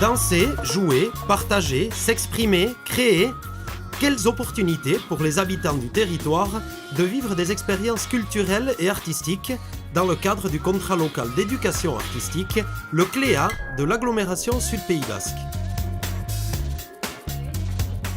Danser, jouer, partager, s'exprimer, créer. Quelles opportunités pour les habitants du territoire de vivre des expériences culturelles et artistiques dans le cadre du contrat local d'éducation artistique, le CLEA de l'agglomération Sud-Pays Basque.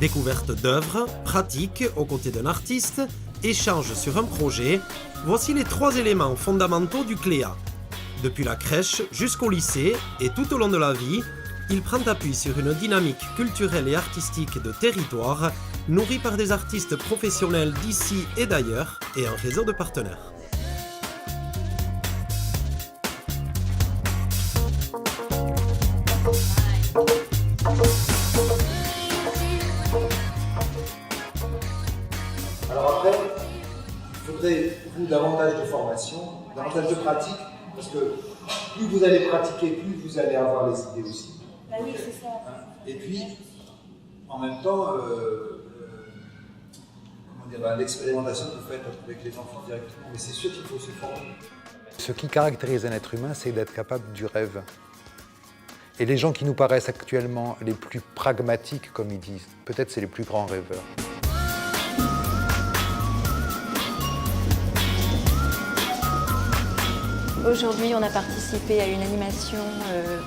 Découverte d'œuvres, pratiques aux côtés d'un artiste, échange sur un projet, voici les 3 éléments fondamentaux du CLEA. Depuis la crèche jusqu'au lycée et tout au long de la vie, il prend appui sur une dynamique culturelle et artistique de territoire, nourrie par des artistes professionnels d'ici et d'ailleurs et un réseau de partenaires. Alors après, il faudrait vous davantage de formation, davantage de pratique, parce que plus vous allez pratiquer, plus vous allez avoir les idées aussi. Bah oui, c'est ça. Et puis, en même temps, l'expérimentation que vous faites avec les enfants directement, mais c'est sûr qu'il faut se former. Ce qui caractérise un être humain, c'est d'être capable du rêve. Et les gens qui nous paraissent actuellement les plus pragmatiques, comme ils disent, peut-être c'est les plus grands rêveurs. Aujourd'hui, on a participé à une animation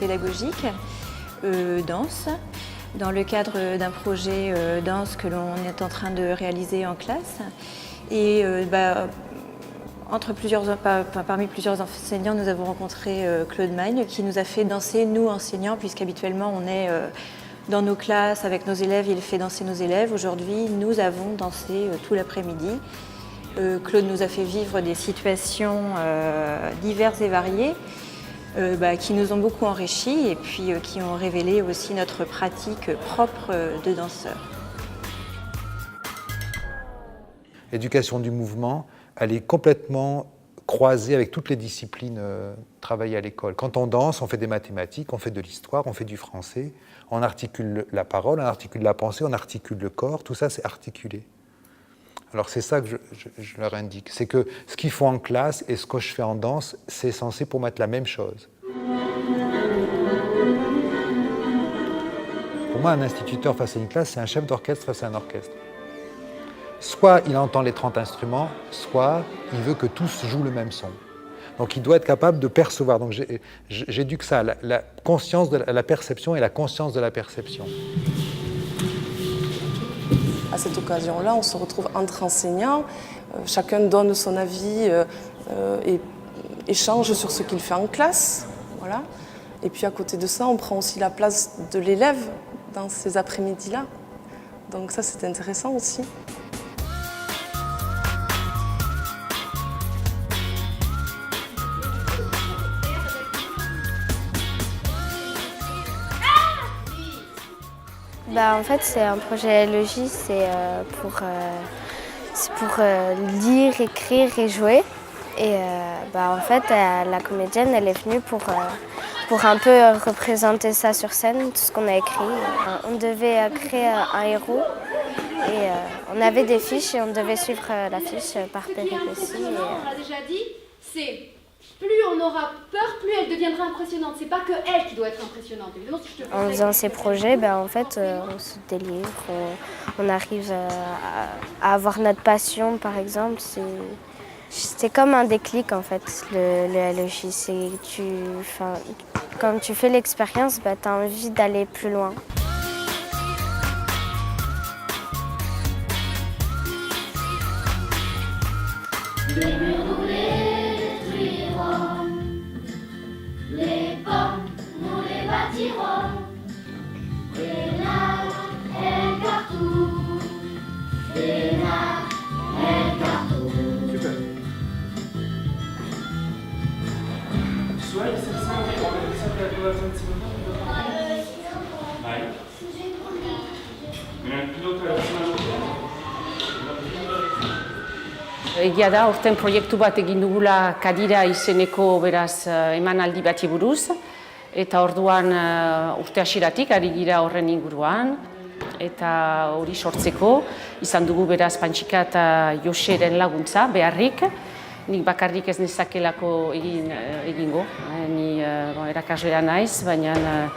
pédagogique, danse, dans le cadre d'un projet danse que l'on est en train de réaliser en classe. Et parmi plusieurs enseignants, nous avons rencontré Claude Magne, qui nous a fait danser, nous enseignants, puisqu'habituellement on est dans nos classes avec nos élèves, il fait danser nos élèves. Aujourd'hui, nous avons dansé tout l'après-midi. Claude nous a fait vivre des situations diverses et variées qui nous ont beaucoup enrichis et puis qui ont révélé aussi notre pratique propre de danseur. L'éducation du mouvement, elle est complètement croisée avec toutes les disciplines travaillées à l'école. Quand on danse, on fait des mathématiques, on fait de l'histoire, on fait du français, on articule la parole, on articule la pensée, on articule le corps, tout ça c'est articulé. Alors c'est ça que je leur indique, c'est que ce qu'ils font en classe et ce que je fais en danse, c'est censé pour moi être la même chose. Pour moi, un instituteur face à une classe, c'est un chef d'orchestre face à un orchestre. Soit il entend les 30 instruments, soit il veut que tous jouent le même son. Donc il doit être capable de percevoir. Donc j'éduque ça, la conscience de la perception et la conscience de la perception. À cette occasion-là, on se retrouve entre enseignants, chacun donne son avis et échange sur ce qu'il fait en classe. Voilà. Et puis à côté de ça, on prend aussi la place de l'élève dans ces après-midi-là. Donc ça, c'est intéressant aussi. En fait, c'est un projet LEJ, c'est pour lire, écrire et jouer. Et en fait, la comédienne, elle est venue pour un peu représenter ça sur scène, tout ce qu'on a écrit. On devait créer un héros et on avait des fiches et on devait suivre la fiche par péripétie. On l'a déjà dit, c'est plus on aura peur, plus elle deviendra impressionnante. C'est pas que elle qui doit être impressionnante. Évidemment, si je te En faisant ces projets, en fait, on se délivre, on arrive à avoir notre passion, par exemple. C'est comme un déclic, en fait, le LEJ. Quand tu fais l'expérience, tu as envie d'aller plus loin. Les pommes, nous les bâtirons. Fénard, El Cartou. Fénard, El Cartou. Super. Egia da, aurten proiektu bat egin dugula Kadira izeneko beraz emanaldi bati buruz, eta orduan urte hasieratik ari gira horren inguruan, eta hori sortzeko izan dugu beraz Pantxika eta Joseren laguntza beharrik. Nik bakarrik ez nezakelako egingo, ni erakaslea naiz, baina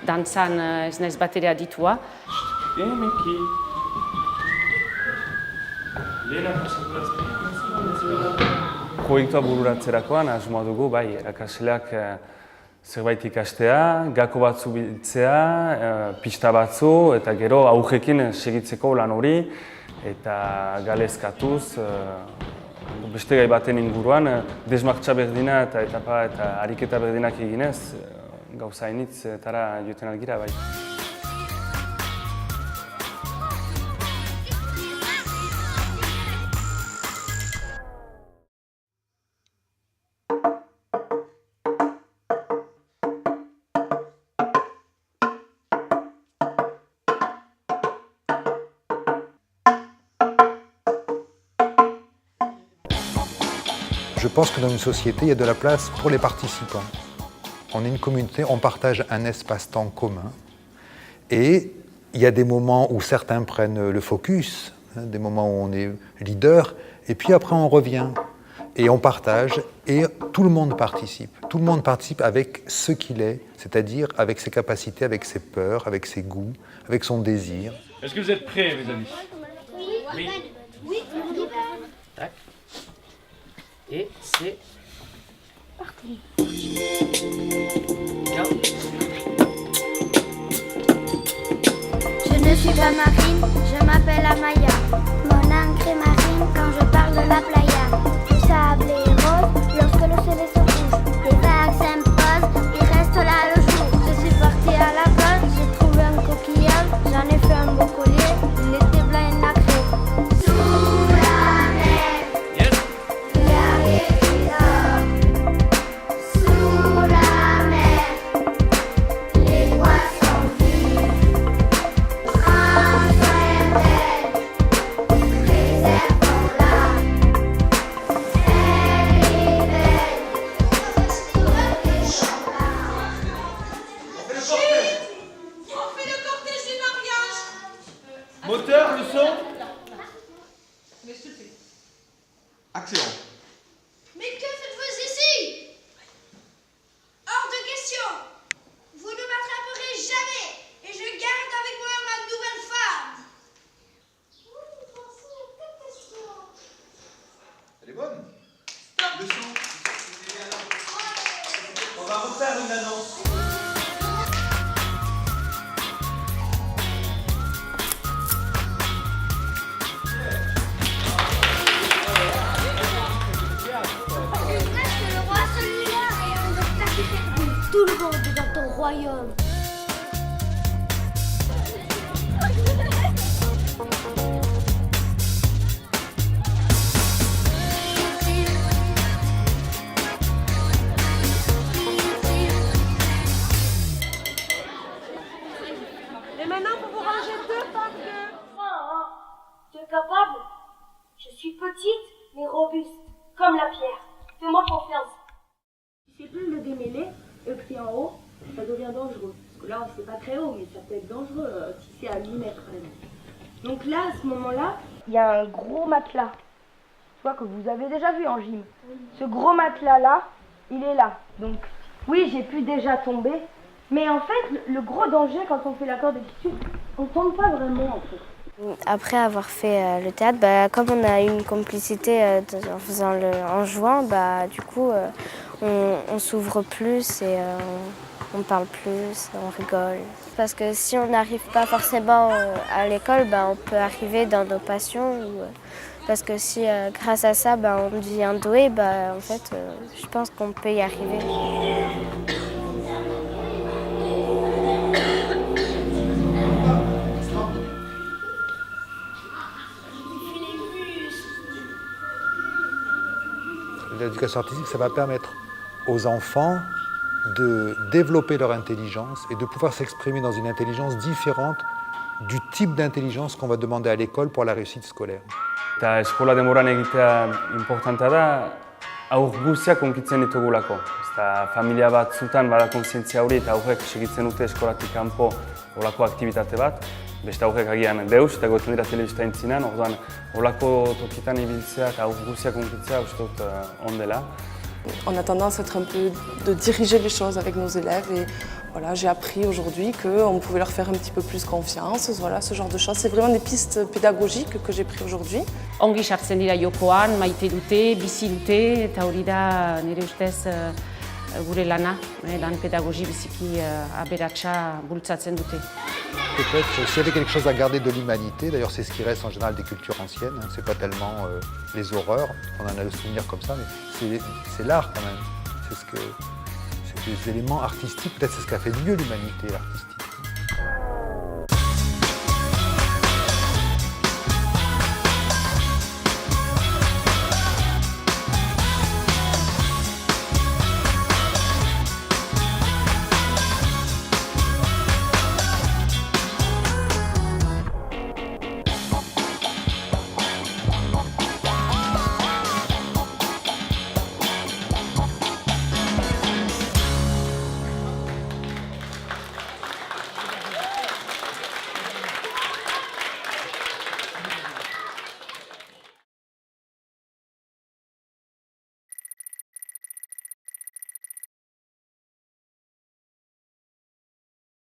dantzan ez naiz batere aditua. Emeki. Proiektua bururatzerakoan asmoa dugu, bai, erakasleak zerbait ikastea, gako batzu biltzea, pista batzu, eta gero aurrekin segitzeko lan hori, eta galezkatuz, beste gai baten inguruan, desmartxa berdina eta etapa eta ariketa berdinak eginez, gauza hainitzetara joten algira, bai. Je pense que dans une société, il y a de la place pour les participants. On est une communauté, on partage un espace-temps commun. Et il y a des moments où certains prennent le focus, des moments où on est leader, et puis après on revient. Et on partage, et tout le monde participe. Tout le monde participe avec ce qu'il est, c'est-à-dire avec ses capacités, avec ses peurs, avec ses goûts, avec son désir. Est-ce que vous êtes prêts, mes amis? Oui. Oui, on y va. Tac. Et c'est Parti. Bien. Je ne suis pas marine, je m'appelle Amaya. Mon encre est marine quand je parle de la playa. Le sable est rose lorsque le soleil se couche. Les vagues s'imposent, il reste là le jour. Je suis partie à la plage, j'ai trouvé un coquillage. J'en ai fait un beau collier, il était blanc et nacré. Sous la mer, il y a des pirates. Sous la mer, les poissons vivent. Prends soin d'elle, préservons-la. Elle est belle, protégeons-la. On fait le cortège du mariage. Moteur, le son. Action. Mais que faites-vous ici? Hors de question. Vous ne m'attraperez jamais. Et je garde avec moi ma nouvelle femme. Elle est bonne. Le son. On va refaire une annonce. Le roi celui-là et un obstacle perdu. Tout le monde est dans ton royaume. Et maintenant, pour vous ranger deux par deux. Tu es capable? Je suis petite mais robuste, comme la pierre. Fais-moi confiance. Si c'est plus le démêler et puis en haut, ça devient dangereux. Parce que là, c'est pas très haut, mais ça peut être dangereux si c'est à 8 mètres par exemple. Donc là, à ce moment-là, il y a un gros matelas. Tu vois, que vous avez déjà vu en gym. Ce gros matelas-là, il est là. Donc, oui, j'ai pu déjà tomber. Mais en fait, le gros danger quand on fait la corde de tissu, on tombe pas vraiment en fait. Après avoir fait le théâtre, comme on a eu une complicité en jouant, du coup on s'ouvre plus et on parle plus, on rigole. Parce que si on n'arrive pas forcément à l'école, on peut arriver dans nos passions. Parce que si grâce à ça on devient doué, en fait je pense qu'on peut y arriver. L'éducation artistique, ça va permettre aux enfants de développer leur intelligence et de pouvoir s'exprimer dans une intelligence différente du type d'intelligence qu'on va demander à l'école pour la réussite scolaire. Eta eskola denboran egitea importanta da, aur guztiak onkitzen ditugulako. Eta familia batzutan bada kontzientzia hori eta aurrek segitzen dute eskolatik kanpo olako aktibitate bat. Beste aurrek agian deus eta goten dira telebista intzinan, orduan olako tokitan ibiltzea eta aur guztiak onkitzea uste dut ondela. On a tendance à être un peu de diriger les choses avec nos élèves et voilà, j'ai appris aujourd'hui qu'on pouvait leur faire un petit peu plus confiance, voilà, ce genre de choses. C'est vraiment des pistes pédagogiques que j'ai prises aujourd'hui. Ongi sartzen dira jokoan, maite dute, bizi dute, eta hori da nire ustez gure lana, lan pedagogi biziki aberatsa bultzatzen dute. Peut-être s'il y avait quelque chose à garder de l'humanité, d'ailleurs c'est ce qui reste en général des cultures anciennes, hein, c'est pas tellement les horreurs, on en a le souvenir comme ça, mais c'est l'art quand même, c'est des éléments artistiques, peut-être c'est ce qu'a fait de mieux l'humanité artistique.